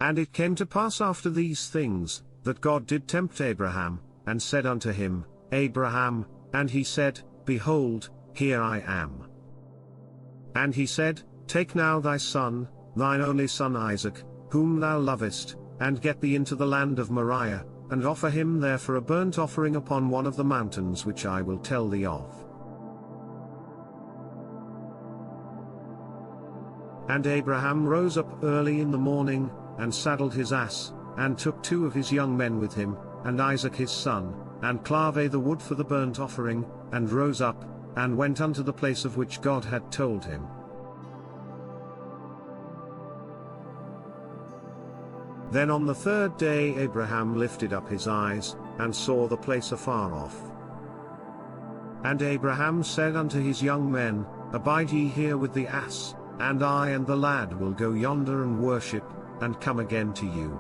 And it came to pass after these things, that God did tempt Abraham, and said unto him, Abraham, and he said, Behold, here I am. And he said, Take now thy son, thine only son Isaac, whom thou lovest, and get thee into the land of Moriah, and offer him there for a burnt offering upon one of the mountains which I will tell thee of. And Abraham rose up early in the morning, and saddled his ass, and took 2 of his young men with him, and Isaac his son, and clave the wood for the burnt offering, and rose up, and went unto the place of which God had told him. Then on the 3rd day Abraham lifted up his eyes, and saw the place afar off. And Abraham said unto his young men, Abide ye here with the ass, and I and the lad will go yonder and worship, and come again to you.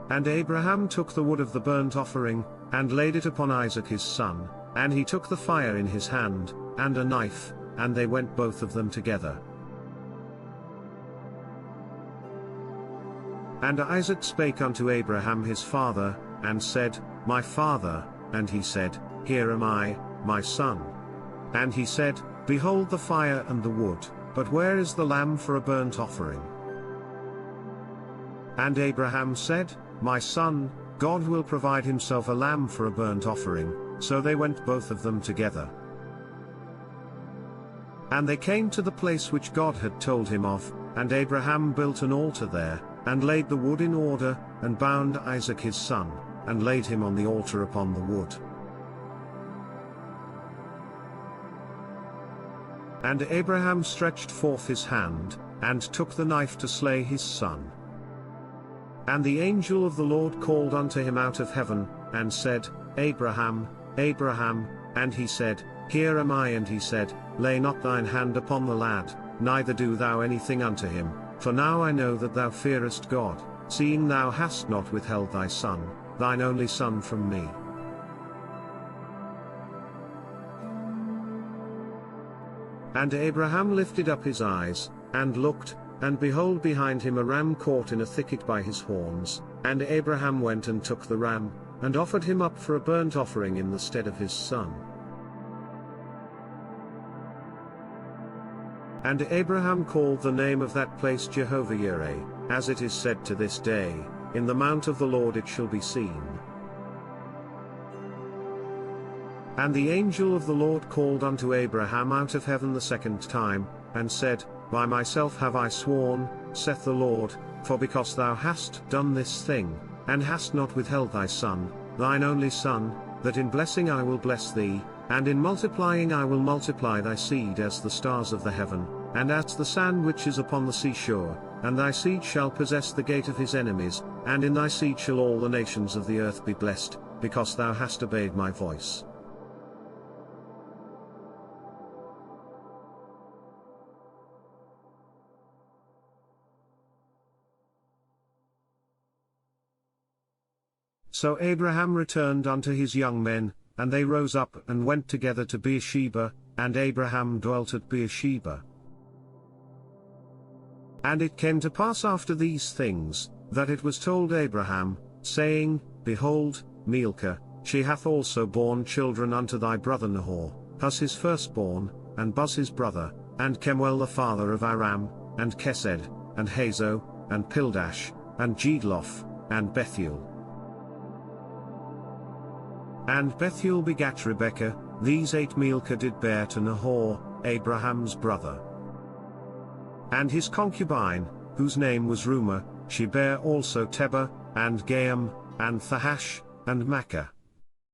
And Abraham took the wood of the burnt offering, and laid it upon Isaac his son, and he took the fire in his hand, and a knife, and they went both of them together. And Isaac spake unto Abraham his father, and said, My father, and he said, Here am I, my son. And he said, Behold the fire and the wood, but where is the lamb for a burnt offering? And Abraham said, My son, God will provide himself a lamb for a burnt offering. So they went both of them together. And they came to the place which God had told him of, and Abraham built an altar there, and laid the wood in order, and bound Isaac his son, and laid him on the altar upon the wood. And Abraham stretched forth his hand, and took the knife to slay his son. And the angel of the Lord called unto him out of heaven, and said, Abraham, Abraham, and he said, Here am I. And he said, Lay not thine hand upon the lad, neither do thou anything unto him, for now I know that thou fearest God, seeing thou hast not withheld thy son, thine only son from me. And Abraham lifted up his eyes, and looked, and behold behind him a ram caught in a thicket by his horns, and Abraham went and took the ram, and offered him up for a burnt offering in the stead of his son. And Abraham called the name of that place Jehovah-jireh, as it is said to this day, In the mount of the Lord it shall be seen. And the angel of the Lord called unto Abraham out of heaven the 2nd time, and said, By myself have I sworn, saith the Lord, for because thou hast done this thing, and hast not withheld thy son, thine only son, that in blessing I will bless thee, and in multiplying I will multiply thy seed as the stars of the heaven, and as the sand which is upon the seashore, and thy seed shall possess the gate of his enemies, and in thy seed shall all the nations of the earth be blessed, because thou hast obeyed my voice. So Abraham returned unto his young men, and they rose up and went together to Beersheba, and Abraham dwelt at Beersheba. And it came to pass after these things, that it was told Abraham, saying, Behold, Milcah, she hath also borne children unto thy brother Nahor, Huz his firstborn, and Buz his brother, and Kemuel the father of Aram, and Chesed, and Hazo, and Pildash, and Jidlaph, and Bethuel. And Bethuel begat Rebekah. These 8 Milcah did bear to Nahor, Abraham's brother. And his concubine, whose name was Reumah, she bare also Tebah, and Gaam, and Thahash, and Makkah.